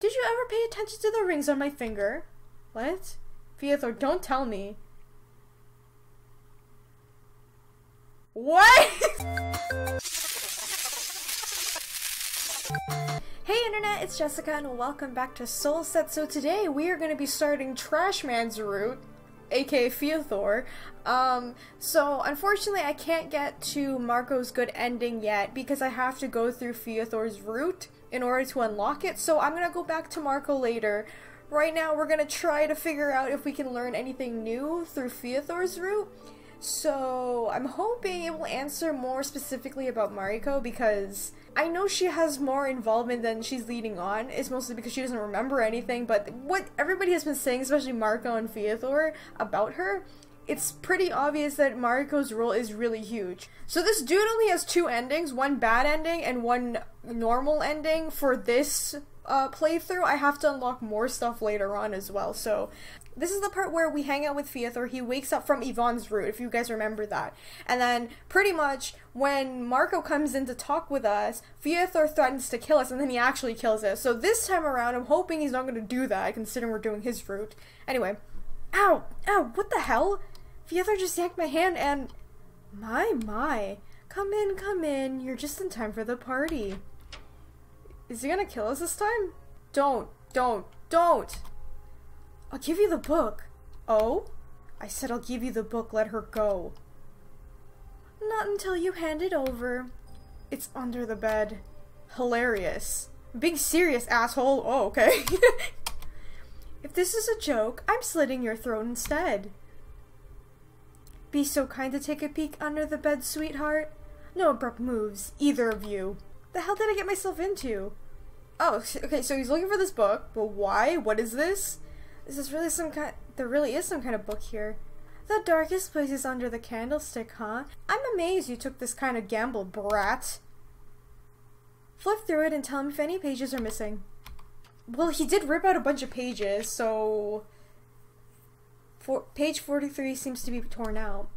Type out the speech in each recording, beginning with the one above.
Did you ever pay attention to the rings on my finger? What? Feathor, don't tell me. What? Hey internet, it's Jessica and welcome back to SoulSet. So today we are going to be starting Trashman's route, aka Feathor. So unfortunately I can't get to Mariko's good ending yet because I have to go through Feathor's route in order to unlock it. So I'm going to go back to Mariko later. Right now we're going to try to figure out if we can learn anything new through Feathor's route. So I'm hoping it will answer more specifically about Mariko because I know she has more involvement than she's leading on. It's mostly because she doesn't remember anything, but what everybody has been saying, especially Mariko and Feathor, about her, it's pretty obvious that Mariko's role is really huge. So this dude only has two endings, one bad ending and one normal ending for this playthrough. I have to unlock more stuff later on as well, so this is the part where we hang out with Feathor. He wakes up from Yvonne's route, if you guys remember that. And then, pretty much, when Mariko comes in to talk with us, Feathor threatens to kill us, and then he actually kills us. So this time around, I'm hoping he's not going to do that, considering we're doing his route. Anyway. Ow! Ow! What the hell? Feathor just yanked my hand and... My. Come in. You're just in time for the party. Is he gonna kill us this time? Don't! I'll give you the book. Oh? I said I'll give you the book, let her go. Not until you hand it over. It's under the bed. Hilarious. Being serious, asshole. Oh, okay. If this is a joke, I'm slitting your throat instead. Be so kind to take a peek under the bed, sweetheart. No abrupt moves, either of you. The hell did I get myself into? Oh, okay, so he's looking for this book, but why? What is this? There really is some kind of book here. The darkest place is under the candlestick, huh? I'm amazed you took this kind of gamble, brat. Flip through it and tell him if any pages are missing. Well, he did rip out a bunch of pages, so... page 43 seems to be torn out.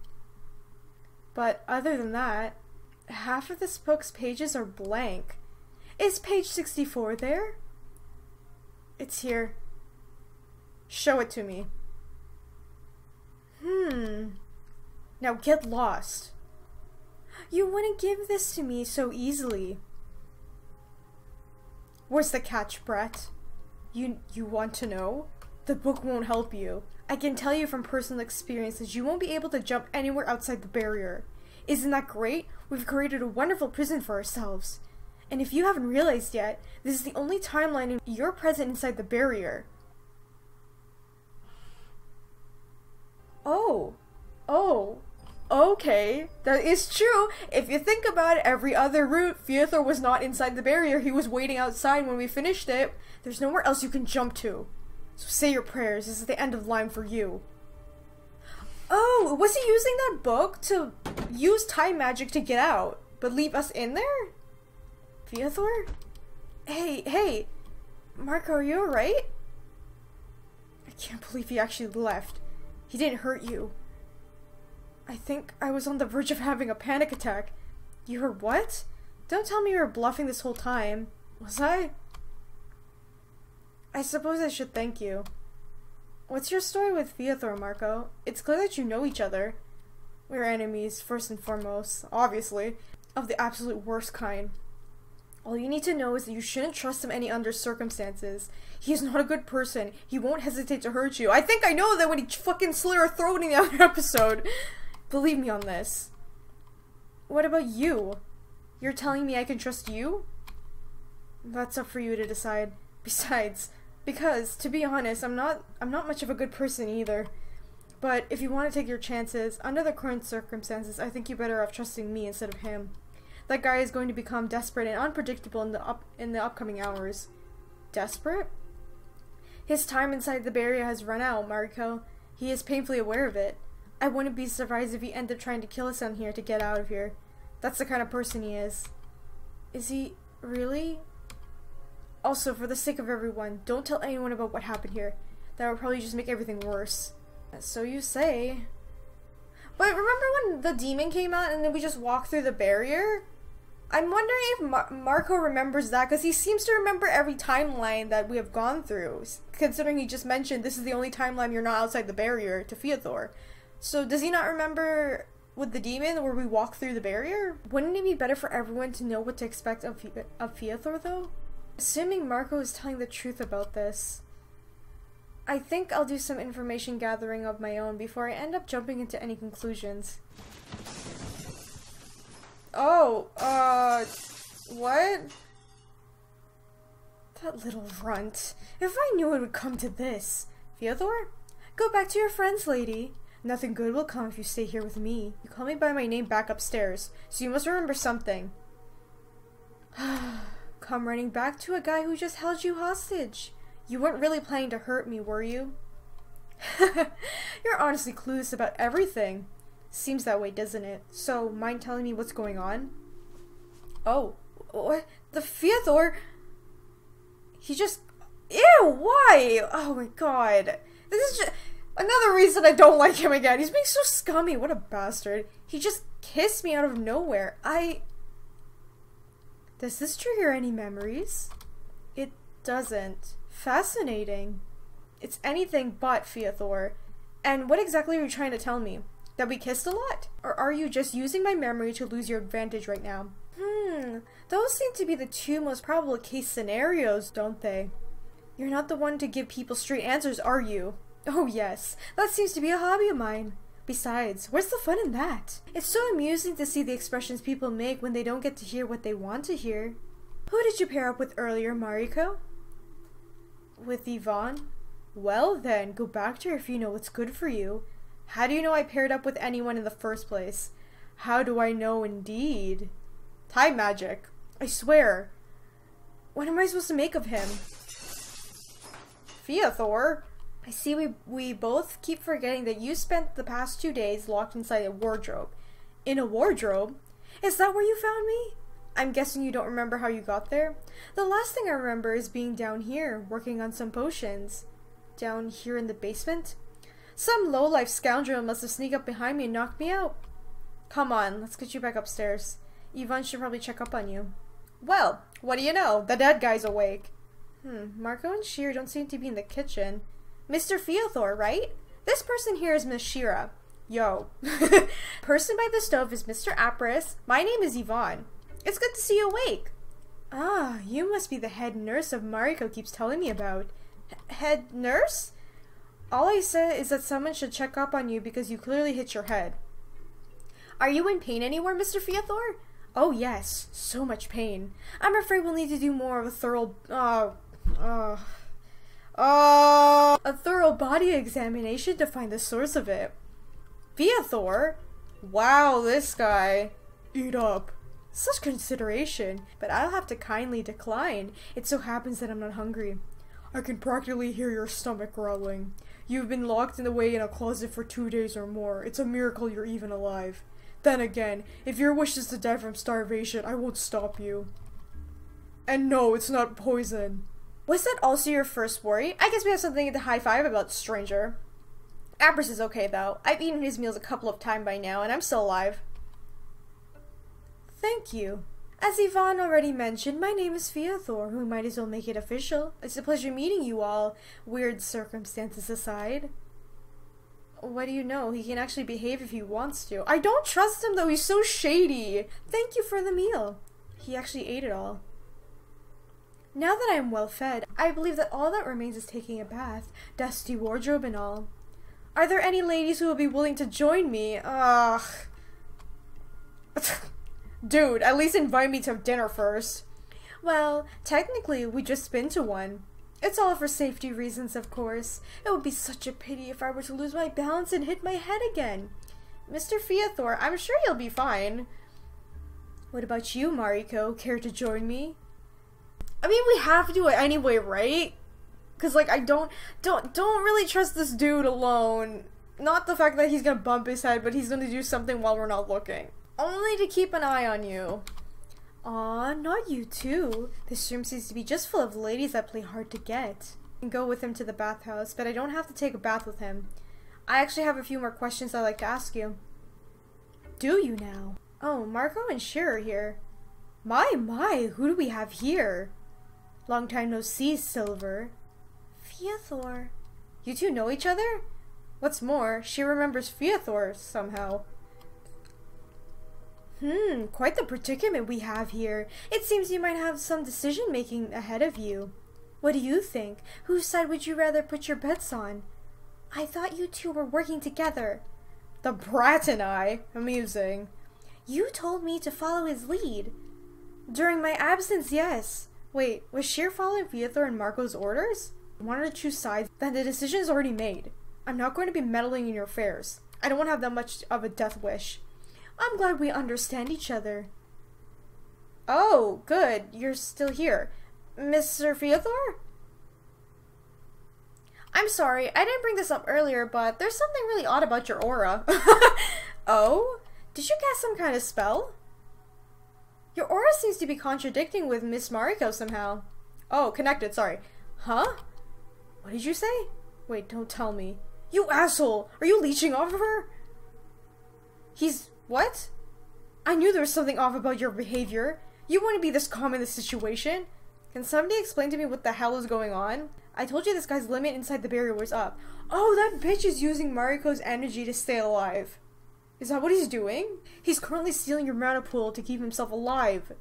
But other than that, half of this book's pages are blank. Is page 64 there? It's here. Show it to me. Now get lost. You wouldn't give this to me so easily. Where's the catch, brat? You want to know? The book won't help you. I can tell you from personal experience that you won't be able to jump anywhere outside the barrier. Isn't that great? We've created a wonderful prison for ourselves. And if you haven't realized yet, this is the only timeline you're present inside the barrier. Oh, okay, that is true. If you think about it, every other route, Feathor was not inside the barrier. He was waiting outside when we finished it. There's nowhere else you can jump to. So say your prayers. This is the end of line for you. Oh, was he using that book to use time magic to get out, but leave us in there? Feathor? Hey, Mariko, are you alright? I can't believe he actually left. He didn't hurt you. I think I was on the verge of having a panic attack. You were what? Don't tell me you were bluffing this whole time. Was I? I suppose I should thank you. What's your story with Feathor, Mariko? It's clear that you know each other. We're enemies, first and foremost, obviously, of the absolute worst kind. All you need to know is that you shouldn't trust him any under circumstances. He is not a good person. He won't hesitate to hurt you. I think I know that when he fucking slit her throat in the other episode. Believe me on this. What about you? You're telling me I can trust you? That's up for you to decide. Besides, because, to be honest, I'm not much of a good person either. But if you want to take your chances, under the current circumstances, I think you better off trusting me instead of him. That guy is going to become desperate and unpredictable in the upcoming hours. Desperate? His time inside the barrier has run out, Mariko. He is painfully aware of it. I wouldn't be surprised if he ended up trying to kill us down here to get out of here. That's the kind of person he is. Is he really? Also, for the sake of everyone, don't tell anyone about what happened here. That would probably just make everything worse. So you say. But remember when the demon came out and then we just walked through the barrier? I'm wondering if Mariko remembers that, because he seems to remember every timeline that we have gone through, considering he just mentioned this is the only timeline you're not outside the barrier to Feathor. So does he not remember with the demon where we walk through the barrier? Wouldn't it be better for everyone to know what to expect of Feathor, though? Assuming Mariko is telling the truth about this, I think I'll do some information gathering of my own before I end up jumping into any conclusions. Oh, what? That little runt. If I knew it would come to this. Feathor? Go back to your friends, lady. Nothing good will come if you stay here with me. You call me by my name back upstairs, so you must remember something. Come running back to a guy who just held you hostage. You weren't really planning to hurt me, were you? You're honestly clueless about everything. Seems that way, doesn't it? So, mind telling me what's going on? Oh, what? The Feathor? He just... Ew, why? Oh my god. This is just... Another reason I don't like him again. He's being so scummy. What a bastard. He just kissed me out of nowhere. Does this trigger any memories? It doesn't. Fascinating. It's anything but Feathor. And what exactly are you trying to tell me? That we kissed a lot? Or are you just using my memory to lose your advantage right now? Those seem to be the two most probable case scenarios, don't they? You're not the one to give people straight answers, are you? Oh yes, that seems to be a hobby of mine. Besides, where's the fun in that? It's so amusing to see the expressions people make when they don't get to hear what they want to hear. Who did you pair up with earlier, Mariko? With Yvonne? Well then, go back to her if you know what's good for you. How do you know I paired up with anyone in the first place? How do I know indeed? Time magic. I swear. What am I supposed to make of him? Feathor? I see we both keep forgetting that you spent the past 2 days locked inside a wardrobe. In a wardrobe? Is that where you found me? I'm guessing you don't remember how you got there? The last thing I remember is being down here, working on some potions. Down here in the basement? Some low-life scoundrel must have sneaked up behind me and knocked me out. Come on, let's get you back upstairs. Yvonne should probably check up on you. Well, what do you know? The dead guy's awake. Mariko and Sheer don't seem to be in the kitchen. Mr. Feathor, right? This person here is Miss Shira. Yo. Person by the stove is Mr. Apris. My name is Yvonne. It's good to see you awake. Ah, you must be the head nurse of Mariko keeps telling me about. Head nurse? All I said is that someone should check up on you because you clearly hit your head. Are you in pain anywhere, Mr. Feathor? Oh yes, so much pain. I'm afraid we'll need to do more of a thorough body examination to find the source of it. Feathor? Wow, this guy. Eat up. Such consideration, but I'll have to kindly decline. It so happens that I'm not hungry. I can practically hear your stomach growling. You've been locked away in a closet for 2 days or more. It's a miracle you're even alive. Then again, if your wish is to die from starvation, I won't stop you. And no, it's not poison. Was that also your first worry? I guess we have something to high-five about, stranger. Apris is okay, though. I've eaten his meals a couple of times by now, and I'm still alive. Thank you. As Yvonne already mentioned, my name is Feathor. We might as well make it official. It's a pleasure meeting you all, weird circumstances aside. What do you know? He can actually behave if he wants to. I don't trust him, though. He's so shady. Thank you for the meal. He actually ate it all. Now that I am well fed, I believe that all that remains is taking a bath, dusty wardrobe and all. Are there any ladies who will be willing to join me? Ugh. Dude, at least invite me to dinner first. Well, technically, we just been to one. It's all for safety reasons, of course. It would be such a pity if I were to lose my balance and hit my head again. Mr. Feathor, I'm sure you'll be fine. What about you, Mariko? Care to join me? I mean, we have to do it anyway, right? Cause like I don't really trust this dude alone. Not the fact that he's gonna bump his head, but he's gonna do something while we're not looking. Only to keep an eye on you. Aw, not you too. This room seems to be just full of ladies that play hard to get. I can go with him to the bathhouse, but I don't have to take a bath with him. I actually have a few more questions I'd like to ask you. Do you now? Oh, Mariko and Sheer are here. My, who do we have here? Long time no see, Silver. Feathor. You two know each other? What's more, she remembers Feathor somehow. Quite the predicament we have here. It seems you might have some decision-making ahead of you. What do you think? Whose side would you rather put your bets on? I thought you two were working together. The brat and I. Amusing. You told me to follow his lead. During my absence, yes. Wait, was Sheer following Feathor and Mariko's orders? I wanted to choose sides, then the decision is already made. I'm not going to be meddling in your affairs. I don't want to have that much of a death wish. I'm glad we understand each other. Oh, good. You're still here. Mr. Feathor? I'm sorry, I didn't bring this up earlier, but there's something really odd about your aura. Oh? Did you cast some kind of spell? Your aura seems to be contradicting with Miss Mariko somehow. Oh, connected, sorry. Huh? What did you say? Wait, don't tell me. You asshole! Are you leeching off of her? What? I knew there was something off about your behavior. You wouldn't be this calm in this situation. Can somebody explain to me what the hell is going on? I told you this guy's limit inside the barrier was up. Oh, that bitch is using Mariko's energy to stay alive. Is that what he's doing? He's currently stealing your mana pool to keep himself alive.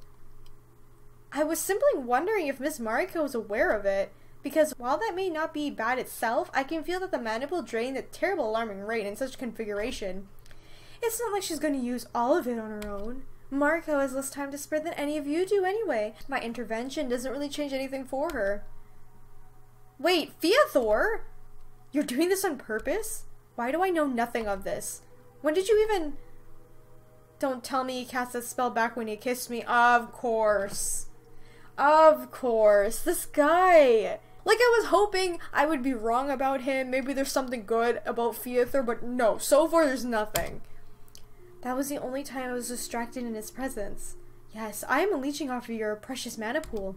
I was simply wondering if Miss Mariko was aware of it, because while that may not be bad itself, I can feel that the mana pool drained at a terrible alarming rate in such configuration. It's not like she's going to use all of it on her own. Mariko has less time to spare than any of you do anyway. My intervention doesn't really change anything for her. Wait, Feathor? You're doing this on purpose? Why do I know nothing of this? When did you even... Don't tell me you cast that spell back when you kissed me. Of course. Of course. This guy. Like, I was hoping I would be wrong about him. Maybe there's something good about Feathor, but no. So far, there's nothing. That was the only time I was distracted in his presence. Yes, I am leeching off of your precious mana pool.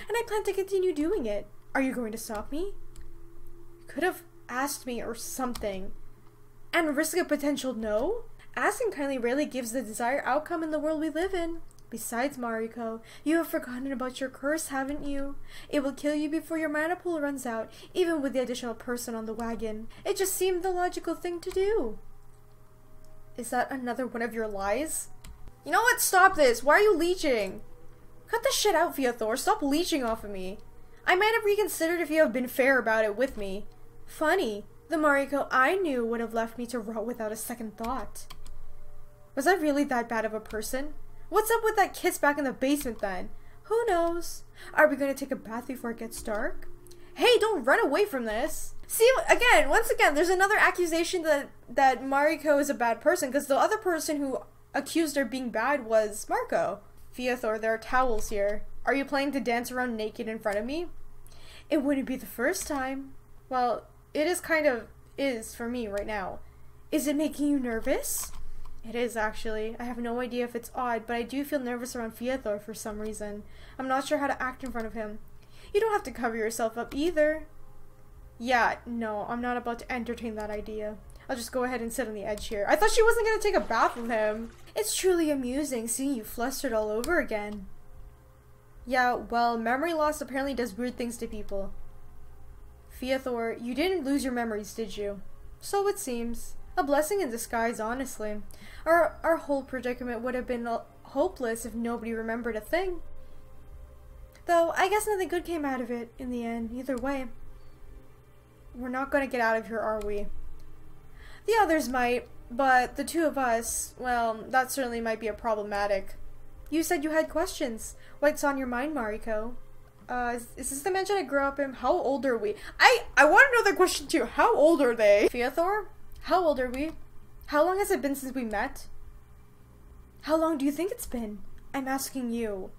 And I plan to continue doing it. Are you going to stop me? You could have asked me or something. And risk a potential no? Asking kindly rarely gives the desired outcome in the world we live in. Besides, Mariko, you have forgotten about your curse, haven't you? It will kill you before your mana pool runs out, even with the additional person on the wagon. It just seemed the logical thing to do. Is that another one of your lies? You know what? Stop this. Why are you leeching? Cut the shit out, Feathor. Stop leeching off of me. I might have reconsidered if you have been fair about it with me. Funny. The Mariko I knew would have left me to rot without a second thought. Was I really that bad of a person? What's up with that kiss back in the basement then? Who knows? Are we going to take a bath before it gets dark? Hey, don't run away from this. See, once again, there's another accusation that Mariko is a bad person, because the other person who accused her of being bad was Mariko. Feathor, there are towels here. Are you planning to dance around naked in front of me? It wouldn't be the first time. Well, it is for me right now. Is it making you nervous? It is, actually. I have no idea if it's odd, but I do feel nervous around Feathor for some reason. I'm not sure how to act in front of him. You don't have to cover yourself up either. Yeah, no, I'm not about to entertain that idea. I'll just go ahead and sit on the edge here. I thought she wasn't going to take a bath with him. It's truly amusing seeing you flustered all over again. Yeah, well, memory loss apparently does weird things to people. Feathor, you didn't lose your memories, did you? So it seems. A blessing in disguise, honestly. Our whole predicament would have been hopeless if nobody remembered a thing. Though, I guess nothing good came out of it in the end, either way. We're not going to get out of here, are we? The others might, but the two of us, well, that certainly might be problematic. You said you had questions. What's on your mind, Mariko? Is this the mansion I grew up in? How old are we? I want to know that question too. How old are they? Feathor? How old are we? How long has it been since we met? How long do you think it's been? I'm asking you.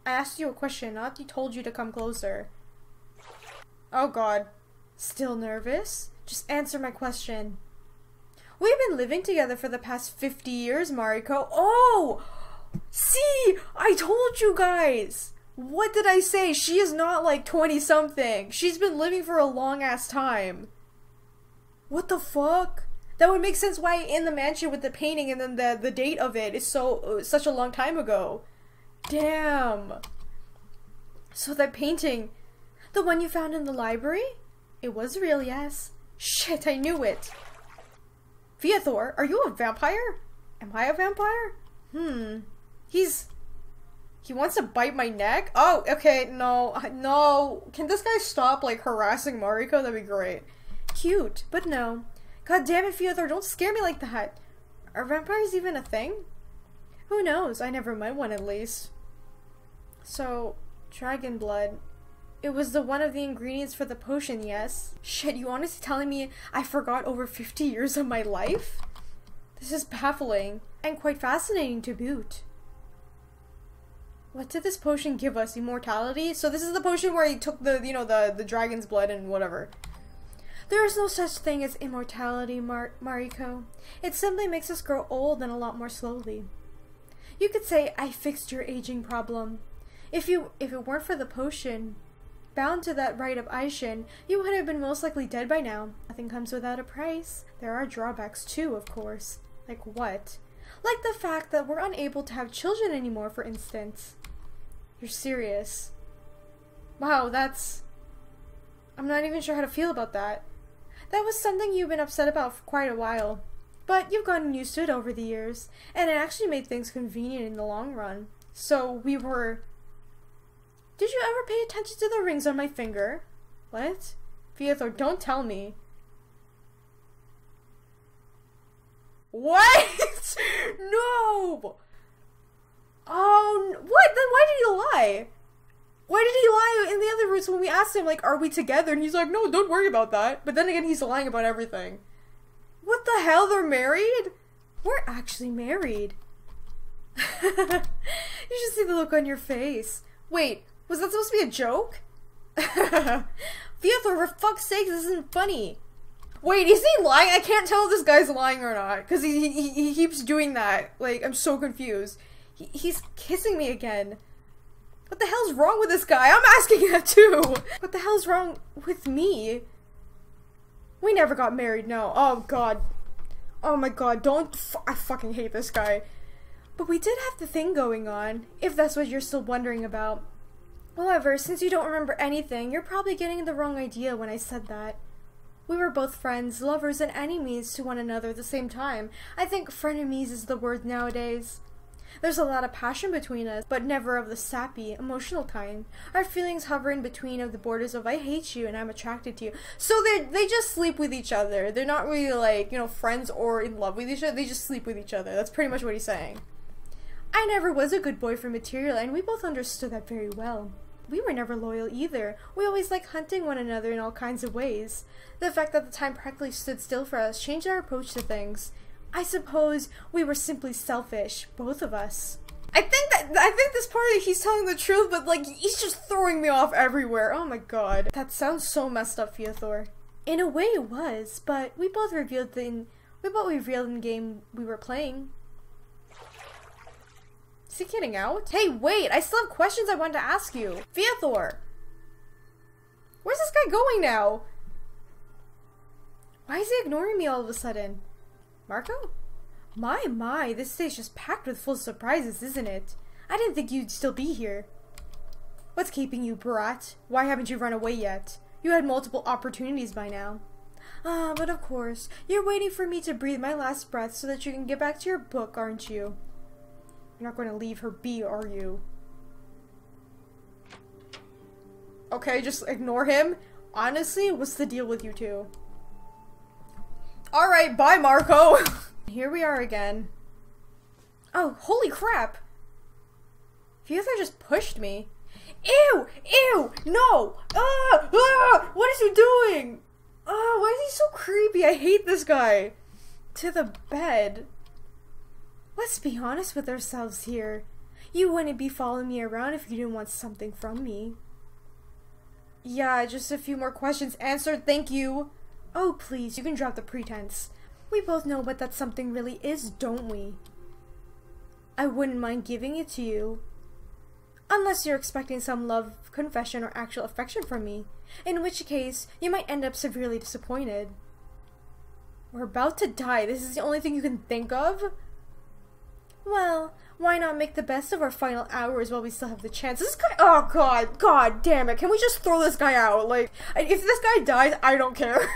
I asked you a question, not told you to come closer. Oh god. Still nervous? Just answer my question. We've been living together for the past 50 years, Mariko. Oh! See! I told you guys! What did I say? She is not like 20-something. She's been living for a long-ass time. What the fuck? That would make sense why in the mansion with the painting and then the date of it is such a long time ago. Damn. So that painting, the one you found in the library? It was real, yes. Shit, I knew it. Feathor, are you a vampire? Am I a vampire? He wants to bite my neck? Oh, okay, no. Can this guy stop, like, harassing Mariko? That'd be great. Cute, but no. God damn it, Feathor, don't scare me like that. Are vampires even a thing? Who knows? I never met one, at least. So, dragon blood. It was the one of the ingredients for the potion, yes? Shit, you honestly telling me I forgot over 50 years of my life? This is baffling, and quite fascinating to boot. What did this potion give us? Immortality? So this is the potion where he took the dragon's blood and whatever. There is no such thing as immortality, Mariko. It simply makes us grow old and a lot more slowly. You could say I fixed your aging problem. If it weren't for the potion, bound to that rite of Aishin, you would have been most likely dead by now. Nothing comes without a price. There are drawbacks too, of course. Like what? Like the fact that we're unable to have children anymore, for instance. You're serious. Wow, I'm not even sure how to feel about that. That was something you've been upset about for quite a while. But you've gotten used to it over the years, and it actually made things convenient in the long run. So we were... Did you ever pay attention to the rings on my finger? What? Feathor, don't tell me. What? No! Oh, what? Then why did he lie? Why did he lie in the other roots when we asked him, like, are we together? And he's like, no, don't worry about that. But then again, he's lying about everything. What the hell? They're married? We're actually married. You should see the look on your face. Wait, was that supposed to be a joke? Feathor, for fuck's sake, this isn't funny. Wait, is he lying? I can't tell if this guy's lying or not. Because he keeps doing that. Like, I'm so confused. He's kissing me again. What the hell's wrong with this guy? I'm asking that too. What the hell's wrong with me? We never got married, no. Oh god. Oh my god, I fucking hate this guy. But we did have the thing going on, if that's what you're still wondering about. However, since you don't remember anything, you're probably getting the wrong idea when I said that. We were both friends, lovers, and enemies to one another at the same time. I think frenemies is the word nowadays. There's a lot of passion between us, but never of the sappy, emotional kind. Our feelings hover in between of the borders of I hate you and I'm attracted to you. So they just sleep with each other. They're not really like, you know, friends or in love with each other. They just sleep with each other. That's pretty much what he's saying. I never was a good boy for material, and we both understood that very well. We were never loyal either. We always liked hunting one another in all kinds of ways. The fact that the time practically stood still for us changed our approach to things. I suppose we were simply selfish, both of us. I think this part he's telling the truth, but like he's just throwing me off everywhere. Oh my god. That sounds so messed up, Feathor. In a way it was, but we both revealed in the game we were playing. Is he getting out? Hey, wait! I still have questions I wanted to ask you. Feathor! Where's this guy going now? Why is he ignoring me all of a sudden? Mariko? My, this stage just packed with full surprises, isn't it? I didn't think you'd still be here. What's keeping you, brat? Why haven't you run away yet? You had multiple opportunities by now. Ah, but of course, you're waiting for me to breathe my last breath so that you can get back to your book, aren't you? You're not going to leave her be, are you? Okay, just ignore him. Honestly, what's the deal with you two? Alright, bye, Mariko! Here we are again. Oh, holy crap! Feathor just pushed me. Ew! Ew! No! What is he doing? Why is he so creepy? I hate this guy. To the bed. Let's be honest with ourselves here. You wouldn't be following me around if you didn't want something from me. Yeah, just a few more questions answered, thank you. Oh, please, you can drop the pretense. We both know what that something really is, don't we? I wouldn't mind giving it to you. Unless you're expecting some love, confession, or actual affection from me. In which case, you might end up severely disappointed. We're about to die. This is the only thing you can think of? Well, why not make the best of our final hours while we still have the chance? This guy— oh god damn it. Can we just throw this guy out? Like, if this guy dies, I don't care.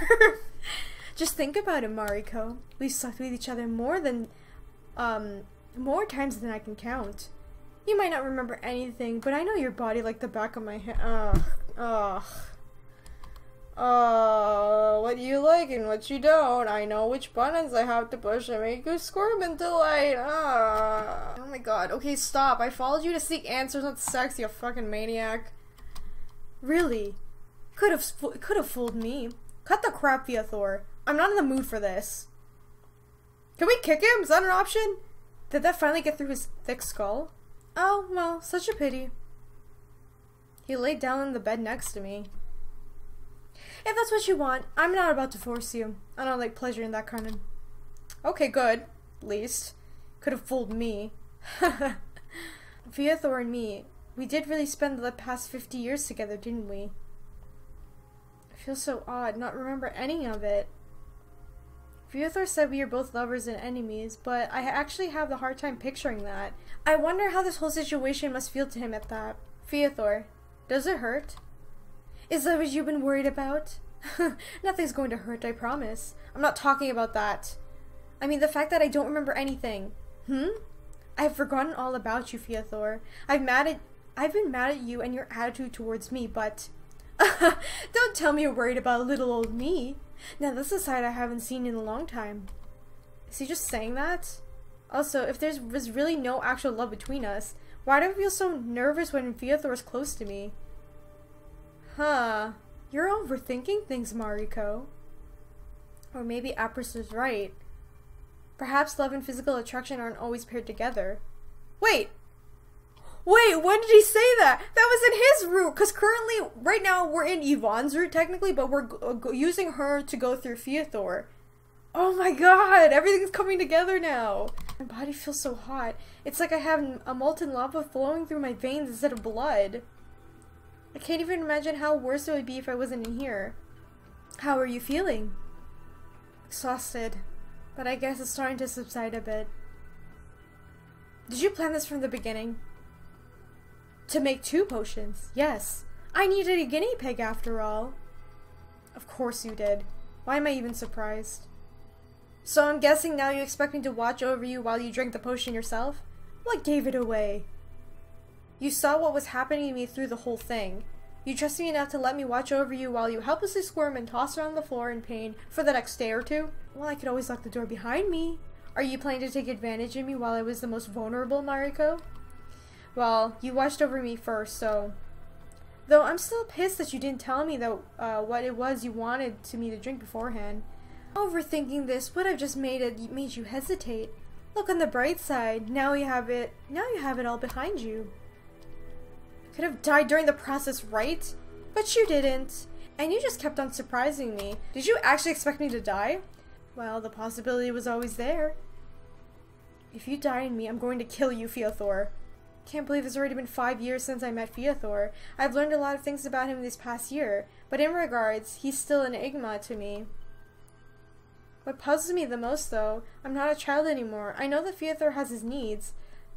Just think about it, Mariko. We've slept with each other more times than I can count. You might not remember anything, but I know your body like the back of my hand. What you like and what you don't. I know which buttons I have to push to make you squirm and delight. Oh my god. Okay, stop. I followed you to seek answers, not sex, you fucking maniac. Really? Could have fooled me. Cut the crap, Feathor. I'm not in the mood for this. Can we kick him? Is that an option? Did that finally get through his thick skull? Oh, well, such a pity. He laid down on the bed next to me. If that's what you want, I'm not about to force you. I don't like pleasure in that kind of— okay, good. At least. Could have fooled me. Feathor and me, we did really spend the past 50 years together, didn't we? I feel so odd not remember any of it. Feathor said we are both lovers and enemies, but I actually have a hard time picturing that. I wonder how this whole situation must feel to him at that. Feathor, does it hurt? Is that what you've been worried about? Nothing's going to hurt, I promise. I'm not talking about that. I mean the fact that I don't remember anything. I've forgotten all about you, Feathor. I've been mad at you and your attitude towards me, but— don't tell me you're worried about little old me. Now that's a side I haven't seen in a long time. Is he just saying that? Also, if there was really no actual love between us, why do I feel so nervous when Feathor is close to me? Huh. You're overthinking things, Mariko. Or maybe Apris is right. Perhaps love and physical attraction aren't always paired together. Wait! When did he say that? That was in his route! Because currently, right now, we're in Yvonne's route, technically, but we're using her to go through Feathor. Oh my god! Everything's coming together now! My body feels so hot. It's like I have a molten lava flowing through my veins instead of blood. I can't even imagine how worse it would be if I wasn't in here. How are you feeling? Exhausted. But I guess it's starting to subside a bit. Did you plan this from the beginning? To make 2 potions? Yes. I needed a guinea pig after all. Of course you did. Why am I even surprised? So I'm guessing now you expect me to watch over you while you drink the potion yourself? What gave it away? You saw what was happening to me through the whole thing. You trusted me enough to let me watch over you while you helplessly squirm and toss around the floor in pain for the next day or 2? Well, I could always lock the door behind me. Are you planning to take advantage of me while I was the most vulnerable, Mariko? Well, you watched over me first, so— though I'm still pissed that you didn't tell me that what it was you wanted me to drink beforehand. Overthinking this would have just made you hesitate. Look on the bright side. Now you have it all behind you. Could have died during the process, right? But you didn't. And you just kept on surprising me. Did you actually expect me to die? Well, the possibility was always there. If you die in me, I'm going to kill you, Feathor. Can't believe it's already been 5 years since I met Feathor. I've learned a lot of things about him this past year, but in regards, he's still an enigma to me. What puzzles me the most, though, I'm not a child anymore. I know that Feathor has his needs.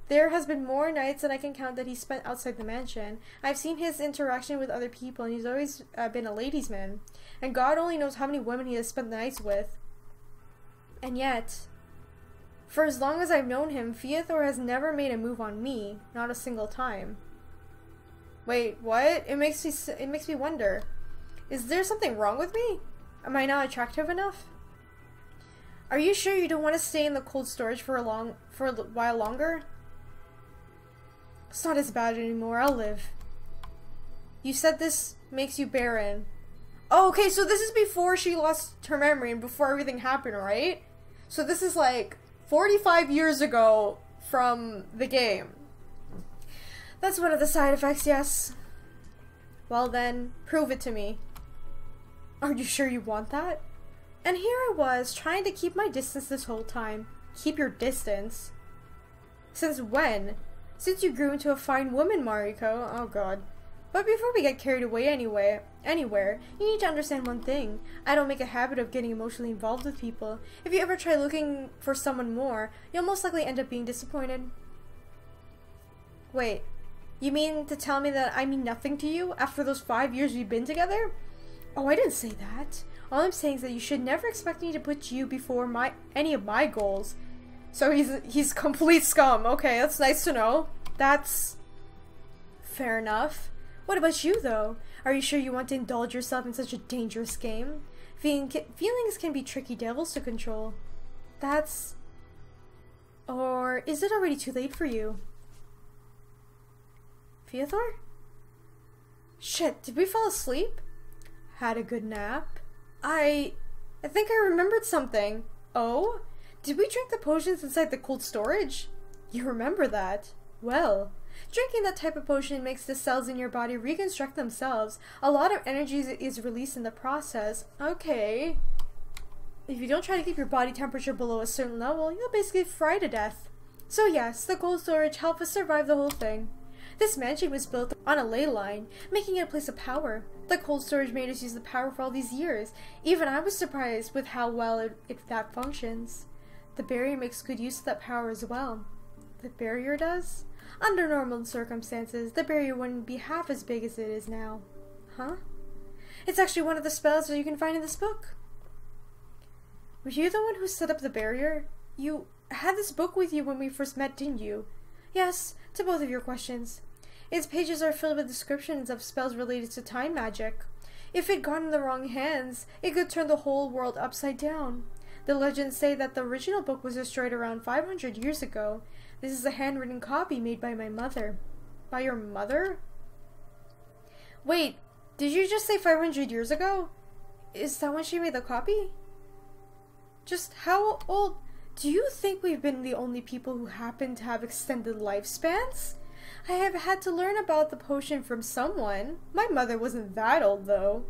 There has been more nights than I can count that he spent outside the mansion. I've seen his interaction with other people, and he's always been a ladies' man. And God only knows how many women he has spent the nights with. And yet, for as long as I've known him, Feathor has never made a move on me. Not a single time. Wait, what? It makes me wonder. Is there something wrong with me? Am I not attractive enough? Are you sure you don't want to stay in the cold storage for a while longer? It's not as bad anymore. I'll live. You said this makes you barren. Oh, okay, so this is before she lost her memory and before everything happened, right? So this is like 45 years ago from the game. That's one of the side effects, yes. Well then, prove it to me. Are you sure you want that? And here I was, trying to keep my distance this whole time. Keep your distance? Since when? Since you grew into a fine woman, Mariko. Oh god. But before we get carried away anywhere, you need to understand one thing. I don't make a habit of getting emotionally involved with people. If you ever try looking for someone more, you'll most likely end up being disappointed. Wait, you mean to tell me that I mean nothing to you after those 5 years we've been together? Oh, I didn't say that. All I'm saying is that you should never expect me to put you before any of my goals. So he's complete scum. Okay, that's nice to know. That's fair enough. What about you, though? Are you sure you want to indulge yourself in such a dangerous game? Feelings can be tricky devils to control. Or is it already too late for you? Feathor? Shit, did we fall asleep? Had a good nap? I think I remembered something. Oh? Did we drink the potions inside the cold storage? You remember that? Well, drinking that type of potion makes the cells in your body reconstruct themselves. A lot of energy is released in the process. Okay. If you don't try to keep your body temperature below a certain level, you'll basically fry to death. So yes, the cold storage helped us survive the whole thing. This mansion was built on a ley line, making it a place of power. The cold storage made us use the power for all these years. Even I was surprised with how well that functions. The barrier makes good use of that power as well. The barrier does? Under normal circumstances, the barrier wouldn't be half as big as it is now. Huh? It's actually one of the spells that you can find in this book. Were you the one who set up the barrier? You had this book with you when we first met, didn't you? Yes, to both of your questions. Its pages are filled with descriptions of spells related to time magic. If it got in the wrong hands, it could turn the whole world upside down. The legends say that the original book was destroyed around 500 years ago. This is a handwritten copy made by my mother. By your mother? Wait, did you just say 500 years ago? Is that when she made the copy? Just how old? Do you think we've been the only people who happen to have extended lifespans? I have had to learn about the potion from someone. My mother wasn't that old, though.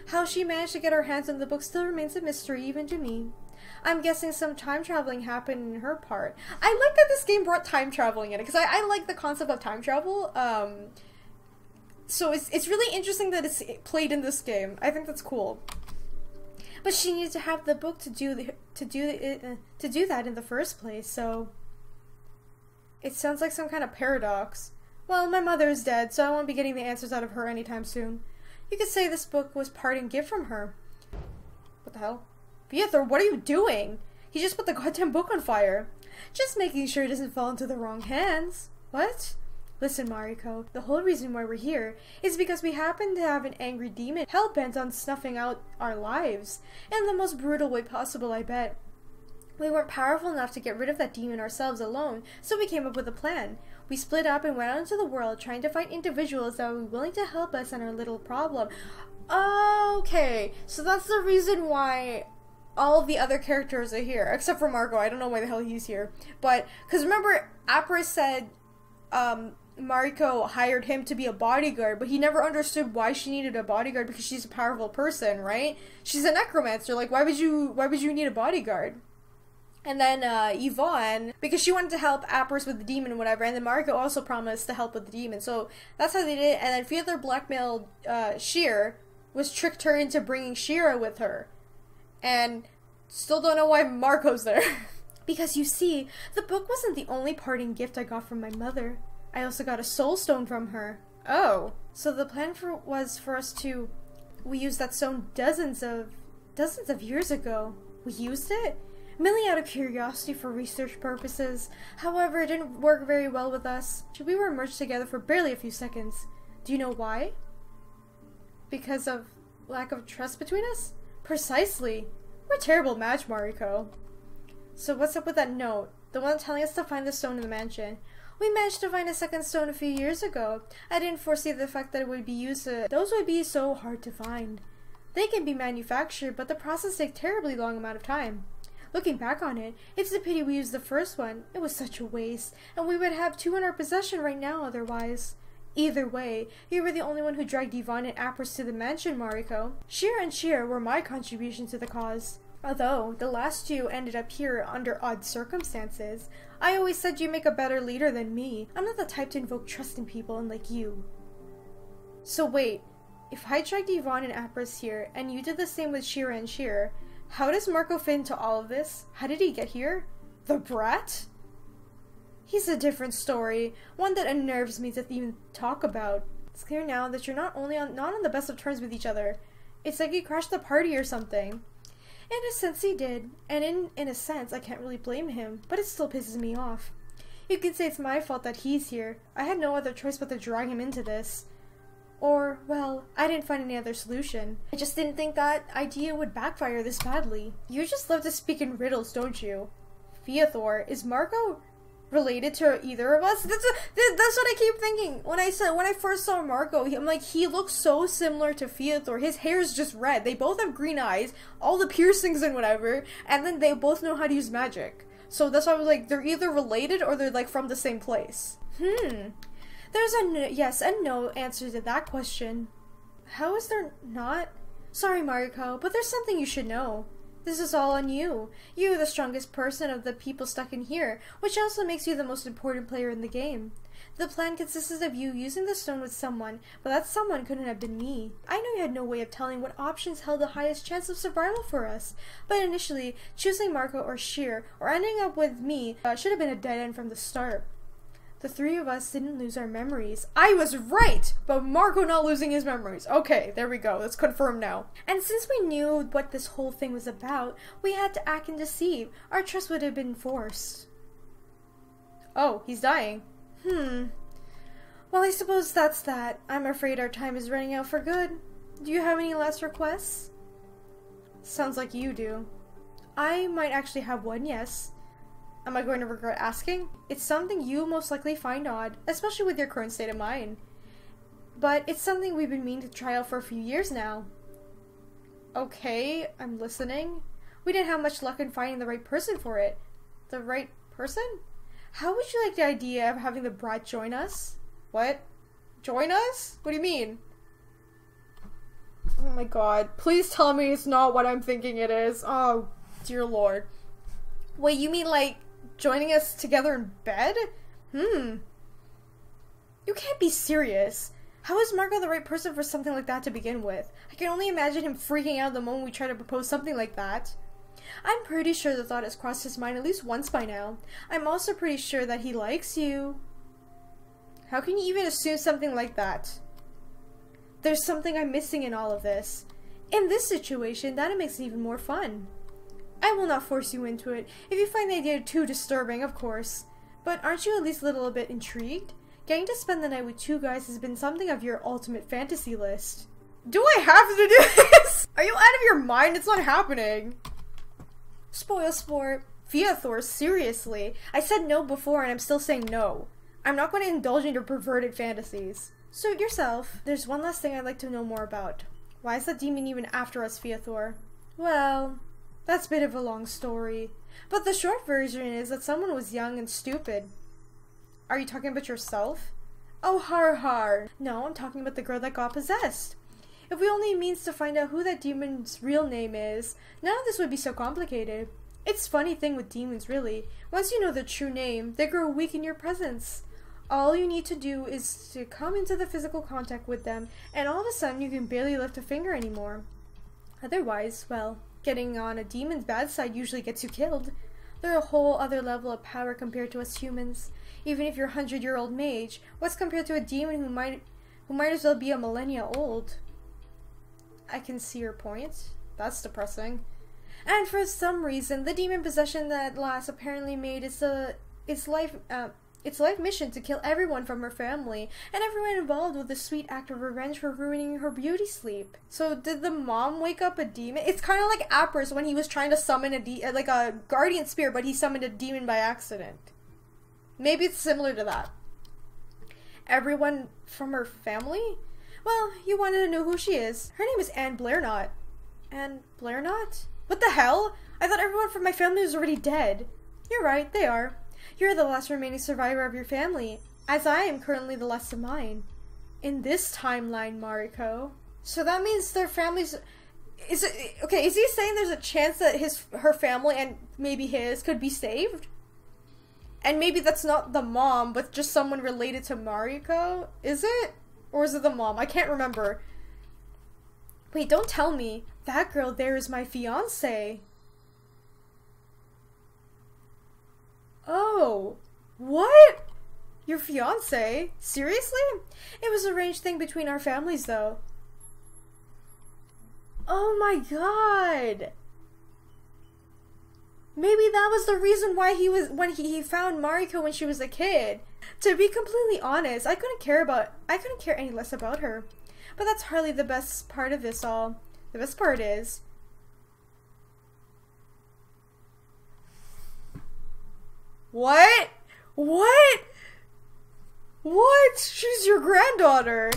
How she managed to get her hands on the book still remains a mystery even to me. I'm guessing some time traveling happened in her part. I like that this game brought time traveling in it, because I like the concept of time travel. So it's really interesting that it's played in this game. I think that's cool. But she needed to have the book to do that in the first place, so it sounds like some kind of paradox. Well, my mother is dead, so I won't be getting the answers out of her anytime soon. You could say this book was parting gift from her. What the hell? Feathor, what are you doing? He just put the goddamn book on fire. Just making sure it doesn't fall into the wrong hands. What? Listen, Mariko, the whole reason why we're here is because we happen to have an angry demon hell-bent on snuffing out our lives. In the most brutal way possible, I bet. We weren't powerful enough to get rid of that demon ourselves alone, so we came up with a plan. We split up and went out into the world trying to find individuals that would be willing to help us in our little problem. Okay, so that's the reason why all of the other characters are here, except for Mariko. I don't know why the hell he's here. But, because remember, Apris said, Mariko hired him to be a bodyguard, but he never understood why she needed a bodyguard because she's a powerful person, right? She's a necromancer, like, why would you need a bodyguard? And then, Yvonne, because she wanted to help Apris with the demon and whatever, and then Mariko also promised to help with the demon, so that's how they did it, and then Feathor blackmailed, Sheer, tricked her into bringing Shira with her. And still don't know why Mariko's there. Because you see, the book wasn't the only parting gift I got from my mother. I also got a soul stone from her. Oh. So the plan was for us to... We used that stone dozens of years ago. We used it? Mainly out of curiosity for research purposes. However, it didn't work very well with us. We were merged together for barely a few seconds. Do you know why? Because of lack of trust between us? Precisely. We're a terrible match, Mariko. So what's up with that note? The one telling us to find the stone in the mansion. We managed to find a second stone a few years ago. I didn't foresee the fact that it would be used to... Those would be so hard to find. They can be manufactured, but the process takes a terribly long amount of time. Looking back on it, it's a pity we used the first one. It was such a waste, and we would have two in our possession right now otherwise. Either way, you were the only one who dragged Yvonne and Apris to the mansion, Mariko. Sheer and Sheer were my contribution to the cause. Although, the last two ended up here under odd circumstances. I always said you make a better leader than me. I'm not the type to invoke trust in people unlike you. So wait, if I dragged Yvonne and Apris here, and you did the same with Shira and Sheer, how does Mariko fit into all of this? How did he get here? The brat? He's a different story, one that unnerves me to even talk about. It's clear now that you're not on the best of terms with each other. It's like he crashed the party or something. In a sense he did, and in a sense I can't really blame him, but it still pisses me off. You could say it's my fault that he's here. I had no other choice but to drag him into this. Or, well, I didn't find any other solution. I just didn't think that idea would backfire this badly. You just love to speak in riddles, don't you? Feathor, is Mariko related to either of us? That's what I keep thinking. When I first saw Mariko, I'm like, he looks so similar to Feathor. His hair is just red. They both have green eyes, all the piercings and whatever, and then they both know how to use magic. So that's why I was like, they're either related or they're like from the same place. There's a yes and no answer to that question. How is there not? Sorry, Mariko, but there's something you should know. This is all on you. You're the strongest person of the people stuck in here, which also makes you the most important player in the game. The plan consisted of you using the stone with someone, but that someone couldn't have been me. I know you had no way of telling what options held the highest chance of survival for us, but initially, choosing Mariko or Sheer, or ending up with me, should have been a dead end from the start. The three of us didn't lose our memories. I was right! But Mariko not losing his memories. Okay, there we go. Let's confirm now. And since we knew what this whole thing was about, we had to act and deceive. Our trust would have been forced. Oh, he's dying. Well, I suppose that's that. I'm afraid our time is running out for good. Do you have any last requests? Sounds like you do. I might actually have one, yes. Am I going to regret asking? It's something you most likely find odd, especially with your current state of mind. But it's something we've been meaning to try out for a few years now. Okay, I'm listening. We didn't have much luck in finding the right person for it. The right person? How would you like the idea of having the brat join us? What? Join us? What do you mean? Oh my god. Please tell me it's not what I'm thinking it is. Oh, dear lord. Wait, you mean like joining us together in bed? You can't be serious. How is Mariko the right person for something like that to begin with? I can only imagine him freaking out the moment we try to propose something like that. I'm pretty sure the thought has crossed his mind at least once by now. I'm also pretty sure that he likes you. How can you even assume something like that? There's something I'm missing in all of this. In this situation, that makes it even more fun. I will not force you into it, if you find the idea too disturbing, of course. But aren't you at least a little bit intrigued? Getting to spend the night with two guys has been something of your ultimate fantasy list. Do I have to do this? Are you out of your mind? It's not happening. Spoil sport. Feathor, seriously. I said no before and I'm still saying no. I'm not going to indulge in your perverted fantasies. Suit yourself. There's one last thing I'd like to know more about. Why is that demon even after us, Feathor? Well, that's a bit of a long story. But the short version is that someone was young and stupid. Are you talking about yourself? Oh, har har. No, I'm talking about the girl that got possessed. If we only means to find out who that demon's real name is, none of this would be so complicated. It's a funny thing with demons, really. Once you know the true name, they grow weak in your presence. All you need to do is to come into the physical contact with them, and all of a sudden you can barely lift a finger anymore. Otherwise, well, getting on a demon's bad side usually gets you killed. They're a whole other level of power compared to us humans. Even if you're a 100-year-old mage, what's compared to a demon who might as well be a millennia old? I can see your point. That's depressing. And for some reason, the demon possession that lass apparently made its life mission to kill everyone from her family, and everyone involved with the sweet act of revenge for ruining her beauty sleep. So did the mom wake up a demon? It's kind of like Apris when he was trying to summon like a guardian spirit, but he summoned a demon by accident. Maybe it's similar to that. Everyone from her family? Well, you wanted to know who she is. Her name is Anne Blairnot. Anne Blairnot? What the hell? I thought everyone from my family was already dead. You're right, they are. You're the last remaining survivor of your family, as I am currently the last of mine. In this timeline, Mariko. So that means their families... is he saying there's a chance that her family and maybe his could be saved? And maybe that's not the mom, but just someone related to Mariko? Is it? Or was it the mom? I can't remember. Wait, don't tell me. That girl there is my fiancé. Oh. What? Your fiancé? Seriously? It was an arranged thing between our families, though. Oh my god. Maybe that was the reason why when he found Mariko when she was a kid. To be completely honest, I couldn't care any less about her. But that's hardly the best part of this all. The best part is... What? What? What? She's your granddaughter.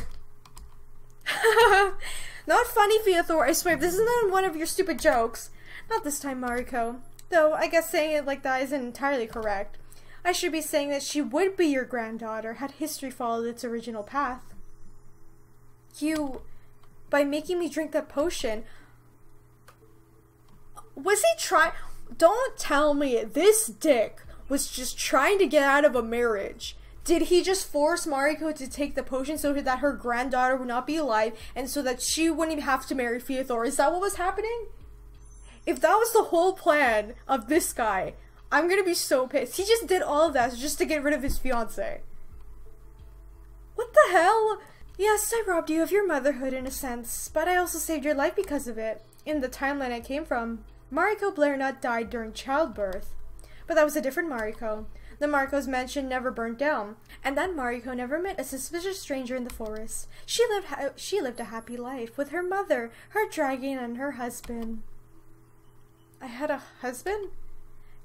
Not funny, Feathor. I swear, this isn't one of your stupid jokes. Not this time, Mariko. Though, I guess saying it like that isn't entirely correct. I should be saying that she would be your granddaughter had history followed its original path. By making me drink that potion... Was he trying... Don't tell me this dick was just trying to get out of a marriage. Did he just force Mariko to take the potion so that her granddaughter would not be alive and so that she wouldn't even have to marry Feathor? Is that what was happening? If that was the whole plan of this guy, I'm gonna be so pissed. He just did all of that just to get rid of his fiancée. What the hell? Yes, I robbed you of your motherhood in a sense, but I also saved your life because of it. In the timeline I came from, Mariko Blairnut died during childbirth. But that was a different Mariko. The Mariko's mansion never burnt down, and that Mariko never met a suspicious stranger in the forest. She lived a happy life with her mother, her dragon, and her husband. I had a husband?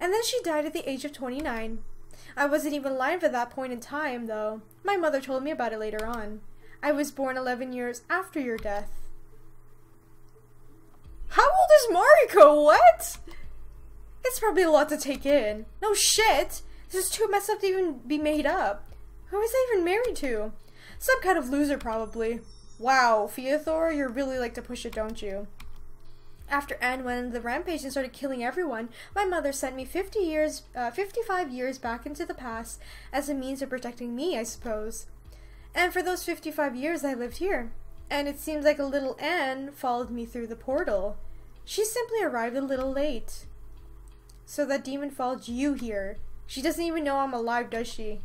And then she died at the age of 29. I wasn't even alive at that point in time, though. My mother told me about it later on. I was born 11 years after your death. How old is Mariko? What? It's probably a lot to take in. No shit! This is too messed up to even be made up. Who is I even married to? Some kind of loser, probably. Wow, Feathor, you really like to push it, don't you? After Anne went on the rampage and started killing everyone, my mother sent me 55 years back into the past as a means of protecting me, I suppose. And for those 55 years I lived here. And it seems like a little Anne followed me through the portal. She simply arrived a little late. So that demon followed you here. She doesn't even know I'm alive, does she?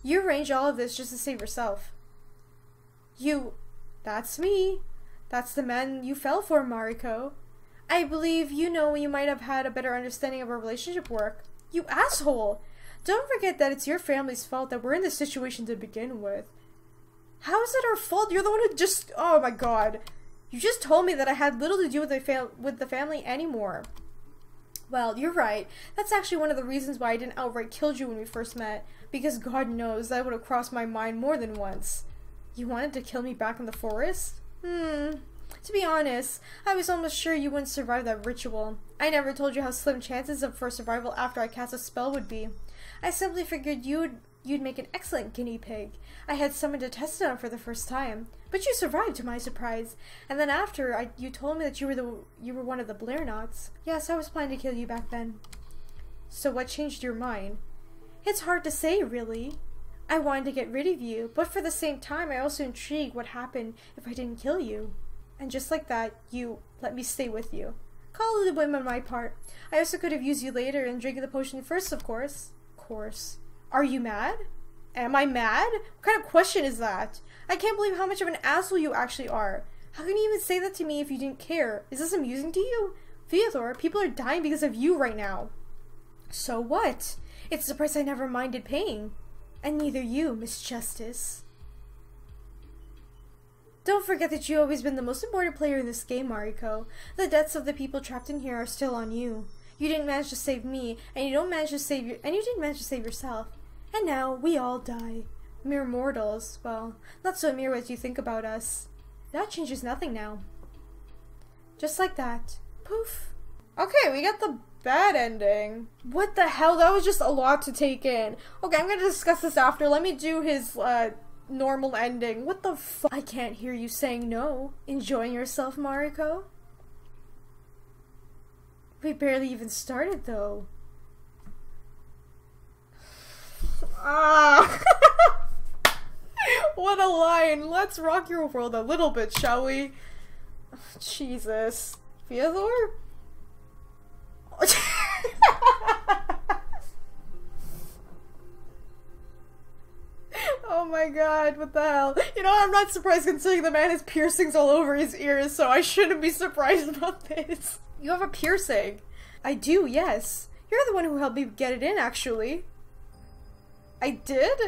You arranged all of this just to save yourself. That's me. That's the man you fell for, Mariko. I believe you might have had a better understanding of our relationship work. You asshole! Don't forget that it's your family's fault that we're in this situation to begin with. How is it our fault? You're the one who just... Oh my god. You just told me that I had little to do with the family anymore. Well, you're right. That's actually one of the reasons why I didn't outright kill you when we first met. Because God knows that would have crossed my mind more than once. You wanted to kill me back in the forest? To be honest, I was almost sure you wouldn't survive that ritual. I never told you how slim chances for survival after I cast a spell would be. I simply figured you'd make an excellent guinea pig. I had someone to test it on for the first time. But you survived, to my surprise. And then after, you told me that you were one of the Blairnuts. Yes, I was planning to kill you back then. So what changed your mind? It's hard to say, really. I wanted to get rid of you, but for the same time, I also intrigued what happened if I didn't kill you. And just like that, you let me stay with you. Call it a whim on my part. I also could have used you later and drank the potion first, of course. Are you mad? Am I mad? What kind of question is that? I can't believe how much of an asshole you actually are. How can you even say that to me if you didn't care? Is this amusing to you? Feathor, people are dying because of you right now. So what? It's the price I never minded paying. And neither you, Miss Justice. Don't forget that you've always been the most important player in this game, Mariko. The deaths of the people trapped in here are still on you. You didn't manage to save me, and you didn't manage to save yourself. And now we all die. Mere mortals. Well, not so mere as you think about us. That changes nothing now. Just like that. Poof. Okay, we got the bad ending. What the hell? That was just a lot to take in. Okay, I'm gonna discuss this after. Let me do his, normal ending. What the fuck? I can't hear you saying no. Enjoying yourself, Mariko? We barely even started, though. What a line! Let's rock your world a little bit, shall we? Jesus. Feathor? Oh my god, what the hell? You know, I'm not surprised considering the man has piercings all over his ears, so I shouldn't be surprised about this. You have a piercing. I do, yes. You're the one who helped me get it in, actually. I did?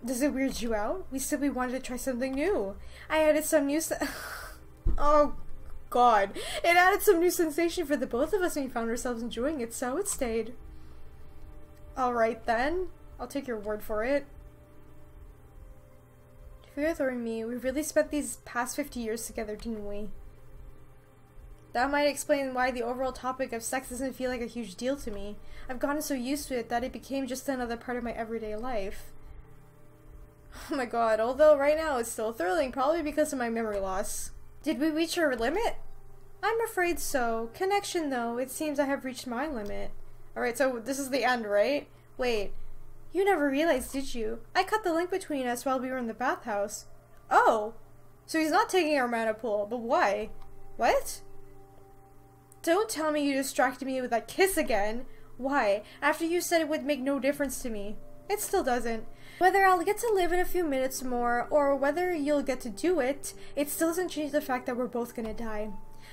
Does it weird you out? We simply wanted to try something new. I added some new Oh god. It added some new sensation for the both of us and we found ourselves enjoying it, so it stayed. Alright then. I'll take your word for it. Feathor and me, we really spent these past 50 years together, didn't we? That might explain why the overall topic of sex doesn't feel like a huge deal to me. I've gotten so used to it that it became just another part of my everyday life. Oh my god, although right now it's still thrilling, probably because of my memory loss. Did we reach our limit? I'm afraid so. Connection though, it seems I have reached my limit. Alright, so this is the end, right? Wait. You never realized, did you? I cut the link between us while we were in the bathhouse. Oh! So he's not taking our mana pool, but why? What? Don't tell me you distracted me with that kiss again! Why? After you said it would make no difference to me. It still doesn't. Whether I'll get to live in a few minutes more, or whether you'll get to do it, it still doesn't change the fact that we're both gonna die.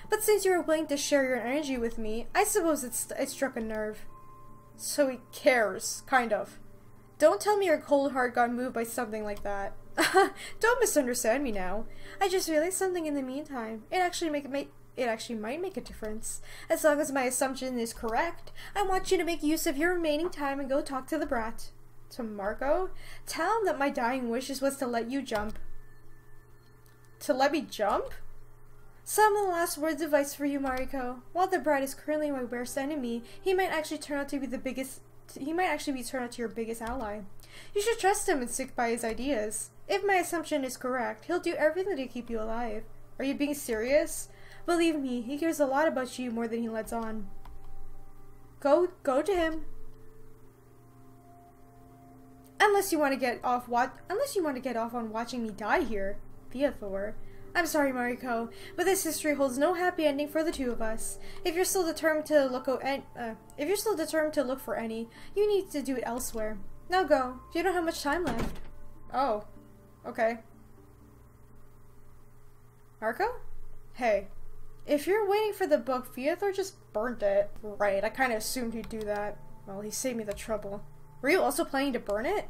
But since you were willing to share your energy with me, I suppose it struck a nerve. So he cares, kind of. Don't tell me your cold heart got moved by something like that. Don't misunderstand me now. I just realized something in the meantime. It actually might make a difference. As long as my assumption is correct, I want you to make use of your remaining time and go talk to the brat. To Mariko? Tell him that my dying wishes was to let you jump. To let me jump? Some of the last words of advice for you, Mariko. While the brat is currently my worst enemy, he might actually turn out to be turned out to your biggest ally. You should trust him and stick by his ideas. If my assumption is correct, he'll do everything to keep you alive. Are you being serious? Believe me, he cares a lot about you more than he lets on. Go to him. Unless you want to get off on watching me die here, Feathor. I'm sorry, Mariko, but this history holds no happy ending for the two of us. If you're still determined to look for any, you need to do it elsewhere. Now go. You don't have much time left. Oh, okay. Mariko? Hey, if you're waiting for the book, Feathor just burnt it. Right, I kind of assumed he'd do that. Well, he saved me the trouble. Were you also planning to burn it?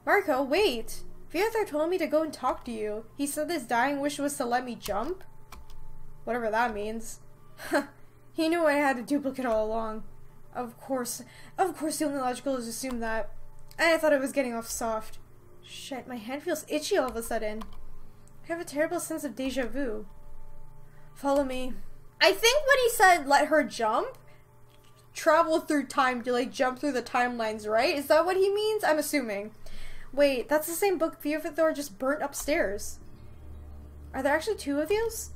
Mariko, wait! Feathor told me to go and talk to you. He said his dying wish was to let me jump? Whatever that means. He knew I had a duplicate all along. Of course, the only logical is to assume that. And I thought I was getting off soft. Shit, my hand feels itchy all of a sudden. I have a terrible sense of deja vu. Follow me. I think when he said let her jump, travel through time to like jump through the timelines, right? Is that what he means? I'm assuming. Wait, that's the same book Feathor just burnt upstairs. Are there actually two of these?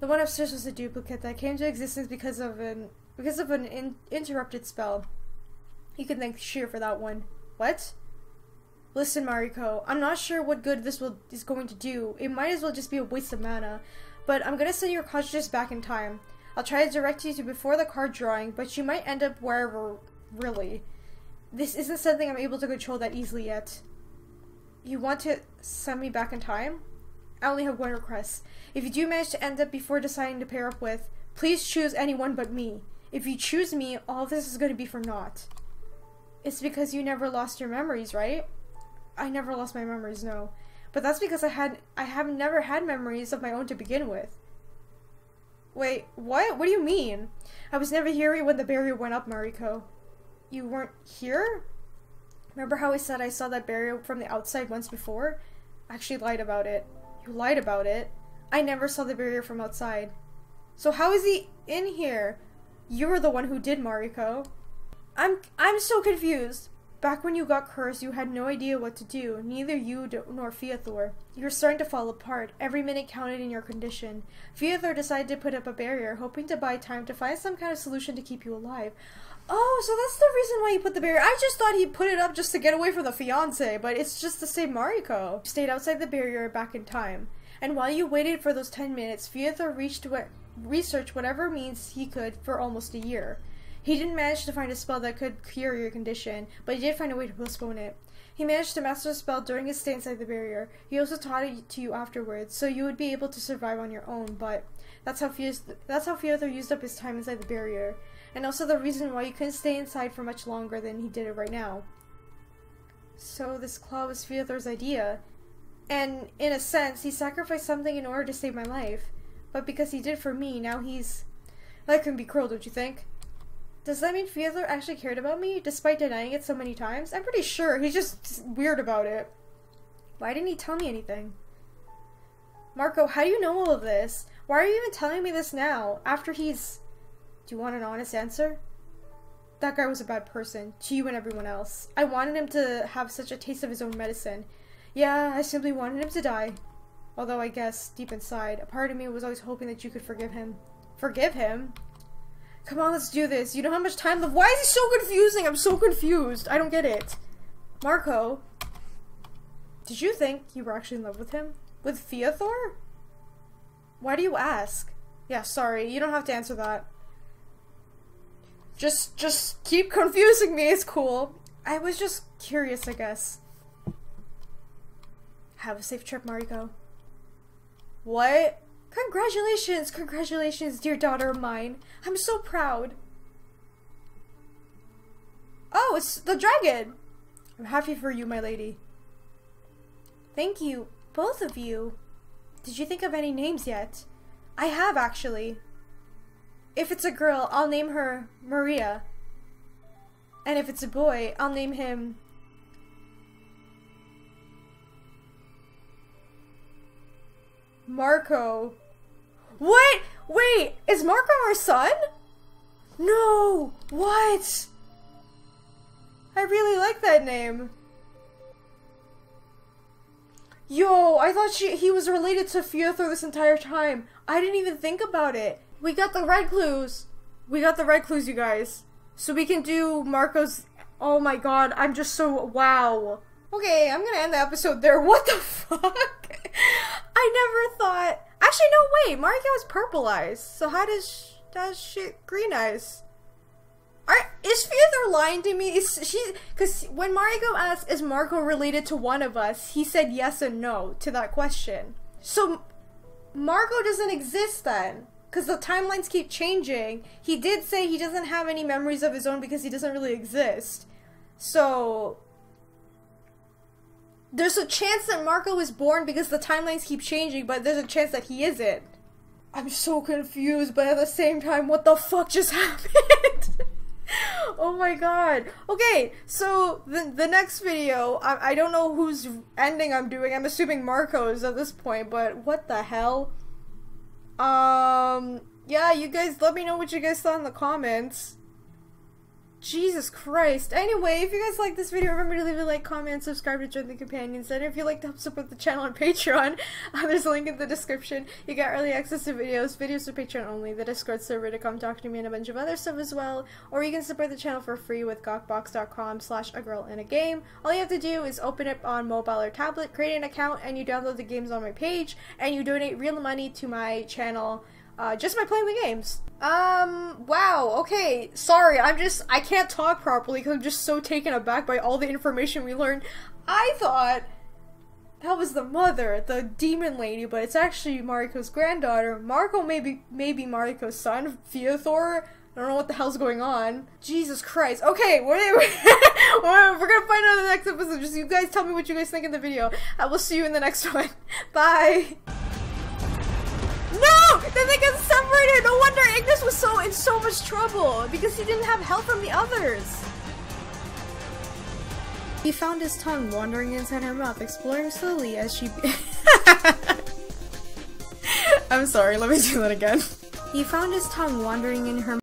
The one upstairs was a duplicate that came to existence because of an interrupted spell. You can thank Sheer for that one. What? Listen, Mariko, I'm not sure what good this is going to do. It might as well just be a waste of mana. But I'm gonna send your consciousness back in time. I'll try to direct you to before the card drawing, but you might end up wherever, really. This isn't something I'm able to control that easily yet. You want to send me back in time? I only have one request. If you do manage to end up before deciding to pair up with, please choose anyone but me. If you choose me, all of this is going to be for naught. It's because you never lost your memories, right? I never lost my memories, no. But that's because I have never had memories of my own to begin with. Wait, what? What do you mean? I was never here when the barrier went up, Mariko. You weren't here? Remember how I said I saw that barrier from the outside once before? I actually lied about it. You lied about it. I never saw the barrier from outside. So how is he in here? You were the one who did, Mariko. I'm so confused. Back when you got cursed, you had no idea what to do. Neither you nor Feathor. You were starting to fall apart. Every minute counted in your condition. Feathor decided to put up a barrier, hoping to buy time to find some kind of solution to keep you alive. Oh, so that's the reason why he put the barrier. I just thought he put it up just to get away from the fiancé, but it's just to save Mariko. You stayed outside the barrier back in time. And while you waited for those 10 minutes, Feathor researched whatever means he could for almost a year. He didn't manage to find a spell that could cure your condition, but he did find a way to postpone it. He managed to master a spell during his stay inside the barrier. He also taught it to you afterwards, so you would be able to survive on your own, but that's how Feathor used up his time inside the barrier. And also the reason why you couldn't stay inside for much longer than he did it right now. So this claw was Feathor's idea. And in a sense, he sacrificed something in order to save my life. But because he did it for me, now he's... That can be cruel, don't you think? Does that mean Feathor actually cared about me, despite denying it so many times? I'm pretty sure. He's just weird about it. Why didn't he tell me anything? Mariko, how do you know all of this? Why are you even telling me this now, after he's... Do you want an honest answer? That guy was a bad person, to you and everyone else. I wanted him to have such a taste of his own medicine. Yeah, I simply wanted him to die. Although I guess, deep inside, a part of me was always hoping that you could forgive him. Forgive him? Come on, let's do this. You don't have much time left. Why is he so confusing? I'm so confused. I don't get it. Mariko, did you think you were actually in love with him? With Feathor? Why do you ask? Yeah, sorry. You don't have to answer that. Just keep confusing me. It's cool. I was just curious, I guess. Have a safe trip, Mariko. What? Congratulations! Congratulations, dear daughter of mine. I'm so proud. Oh, it's the dragon! I'm happy for you, my lady. Thank you, both of you. Did you think of any names yet? I have, actually. If it's a girl, I'll name her Maria. And if it's a boy, I'll name him... Mariko. What? Wait, is Mariko our son? No! What? I really like that name. Yo, I thought he was related to Feathor this entire time. I didn't even think about it. We got the right clues. We got the right clues, you guys. So we can do Mariko's... Oh my god, I'm just so... Wow. Okay, I'm gonna end the episode there. What the fuck? I never thought... Actually, no, wait. Mariko has purple eyes. So how does she green eyes? Is Feathor lying to me? Because when Mariko asked, is Mariko related to one of us, he said yes and no to that question. So Mariko doesn't exist then. Because the timelines keep changing. He did say he doesn't have any memories of his own because he doesn't really exist. So... There's a chance that Mariko was born because the timelines keep changing, but there's a chance that he isn't. I'm so confused, but at the same time, what the fuck just happened? Oh my god. Okay, so the next video, I don't know whose ending I'm doing. I'm assuming Mariko's at this point, but what the hell? Yeah, you guys let me know what you guys thought in the comments. Jesus Christ. Anyway, if you guys like this video, remember to leave a like, comment, subscribe to join the companions, and if you'd like to help support the channel on Patreon, there's a link in the description. You get early access to videos for Patreon only, the Discord server to come talk to me, and a bunch of other stuff as well, or you can support the channel for free with gawkbox.com/AGirlAndAGame. All you have to do is open it on mobile or tablet, create an account, and you download the games on my page, and you donate real money to my channel, just by playing the games. Wow, okay, sorry, I can't talk properly because I'm just so taken aback by all the information we learned. I thought that was the mother, the demon lady, but it's actually Mariko's granddaughter. Mariko may be Mariko's son, Feathor. I don't know what the hell's going on. Jesus Christ. Okay, we're gonna find out in the next episode. Just you guys tell me what you guys think in the video. I will see you in the next one. Bye! No! Then they got separated! No wonder Ignis was in so much trouble! Because he didn't have help from the others! He found his tongue wandering inside her mouth, exploring slowly as she... I'm sorry, let me do that again. He found his tongue wandering in her